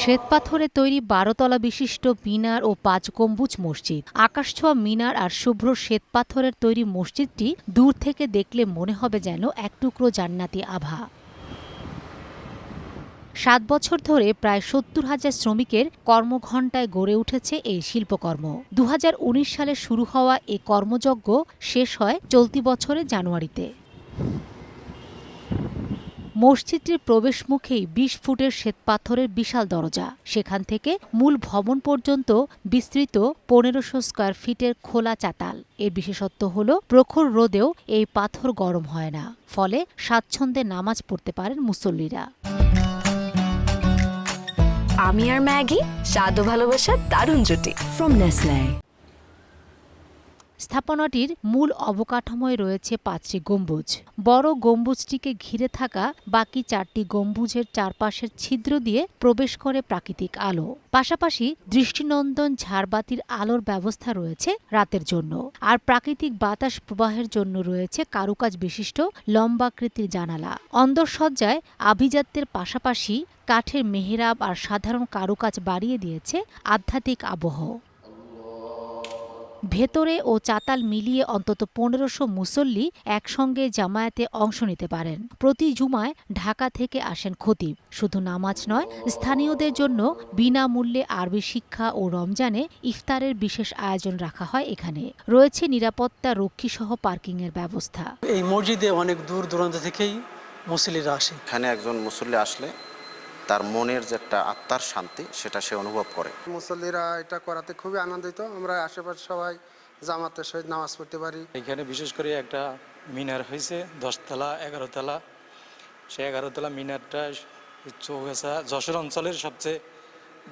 শ্বেতপাথরে তৈরি ১২ তলা বিশিষ্ট মিনার ও ৫ গম্বুজ মসজিদ। আকাশছোঁয়া মিনার আর শুভ্র শ্বেতপাথরের তৈরি মসজিদটি দূর থেকে দেখলে মনে হবে যেন এক টুকরো জান্নাতি আভা। ৭ বছর ধরে প্রায় ৭০,০০০ শ্রমিকের কর্মঘণ্টায় গড়ে উঠেছে এই শিল্পকর্ম। ২০১৯ সালে শুরু হওয়া এ কর্মযজ্ঞ শেষ হয় চলতি বছরের জানুয়ারিতে। মসজিদটির প্রবেশমুখেই ২০ ফুটের শ্বেতপাথরের বিশাল দরজা। সেখান থেকে মূল ভবন পর্যন্ত বিস্তৃত ১৫০০ স্কয়ার ফিটের খোলা চাতাল। এর বিশেষত্ব হল প্রখর রোদেও এই পাথর গরম হয় না, ফলে স্বাচ্ছন্দ্যে নামাজ পড়তে পারেন মুসল্লিরা। আমি আর ম্যাগি, স্বাদ ও ভালোবাসার দারুণ জুটি ফ্রম নেসলে। স্থাপনাটির মূল অবকাঠামোয় রয়েছে ৫টি গম্বুজ। বড় গম্বুজটিকে ঘিরে থাকা বাকি ৪টি গম্বুজের চারপাশের ছিদ্র দিয়ে প্রবেশ করে প্রাকৃতিক আলো। পাশাপাশি দৃষ্টিনন্দন ঝাড়বাতির আলোর ব্যবস্থা রয়েছে রাতের জন্য। আর প্রাকৃতিক বাতাস প্রবাহের জন্য রয়েছে কারুকাজ বিশিষ্ট লম্বাকৃতির জানালা। অন্দরসজ্জায় আভিজাত্যের পাশাপাশি কাঠের মেহরাব আর সাধারণ কারুকাজ বাড়িয়ে দিয়েছে আধ্যাত্মিক আবহ। ভেতরে ও চাতাল মিলিয়ে অন্তত ১৫০০ মুসল্লি একসঙ্গে জামায়াতে অংশ নিতে পারেন। প্রতি জুমায় ঢাকা থেকে আসেন খতিব। শুধু নামাজ নয়, স্থানীয়দের জন্য বিনামূল্যে আরবি শিক্ষা ও রমজানে ইফতারের বিশেষ আয়োজন রাখা হয় এখানে। রয়েছে নিরাপত্তা রক্ষীসহ পার্কিংয়ের ব্যবস্থা। এই মসজিদে অনেক দূর দূরান্ত থেকেই মুসল্লিরা আসে। এখানে একজন মুসল্লি আসলে তার মনের যে একটা আত্মার শান্তি সেটা সে অনুভব করে। মুসল্লিরা এটা করাতে খুবই আনন্দিত। আমরা আশেপাশে সবাই জামাতের সহিত নামাজ পড়তে পারি। এখানে বিশেষ করে একটা মিনার হয়েছে ১০ তলা ১১ তলা। সেই ১১ তলা মিনারটা চৌগাছা যশোর অঞ্চলের সবচেয়ে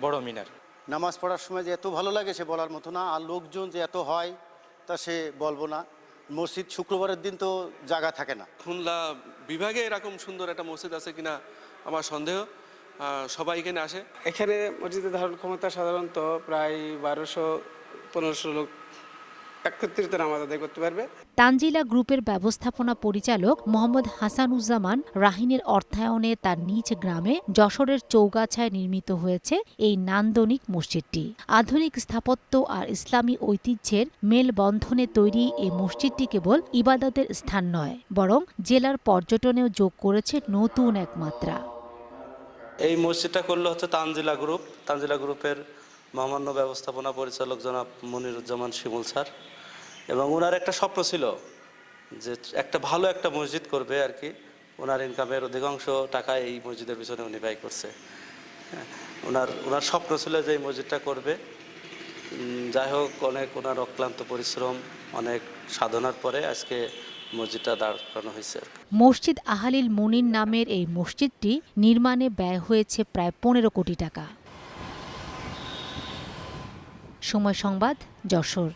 বড় মিনার। নামাজ পড়ার সময় যে এত ভালো লাগে সে বলার মতো না, আর লোকজন যে এত হয় তা সে বলবো না। মসজিদ শুক্রবারের দিন তো জায়গা থাকে না। খুলনা বিভাগে এরকম সুন্দর একটা মসজিদ আছে কিনা আমার সন্দেহ। সবাই এখানে আসে। এখানে মসজিদের ধারণ ক্ষমতা সাধারণত প্রায় ১২০০-১৫০০ লোক একত্রিত নামাজ আদায় করতে পারবে। তানজিলা গ্রুপের ব্যবস্থাপনা পরিচালক মোহাম্মদ হাসানুজ্জামান রাহিনের অর্থায়নে তার নিজ গ্রামে যশোরের চৌগাছায় নির্মিত হয়েছে এই নান্দনিক মসজিদটি। আধুনিক স্থাপত্য আর ইসলামী ঐতিহ্যের মেলবন্ধনে তৈরি এই মসজিদটি কেবল ইবাদতের স্থান নয়, বরং জেলার পর্যটনেও যোগ করেছে নতুন এক মাত্রা। এই মসজিদটা করলো হচ্ছে তানজিলা গ্রুপ। তানজিলা গ্রুপের মহামান্য ব্যবস্থাপনা পরিচালক জনাব মনিরুজ্জামান শিমুল স্যার, এবং ওনার একটা স্বপ্ন ছিল যে একটা ভালো একটা মসজিদ করবে আর কি। ওনার ইনকামের অধিকাংশ টাকা এই মসজিদের পিছনে উনি ব্যয় করছে। ওনার স্বপ্ন ছিল যে এই মসজিদটা করবে। যাই হোক, অনেক ওনার অক্লান্ত পরিশ্রম, অনেক সাধনার পরে আজকে মসজিদটা দাঁড় করানো হয়েছে। মসজিদ আহলিল মুনিন নামের এই মসজিদটি নির্মাণে ব্যয় হয়েছে প্রায় ১৫ কোটি টাকা। সময় সংবাদ, যশোর।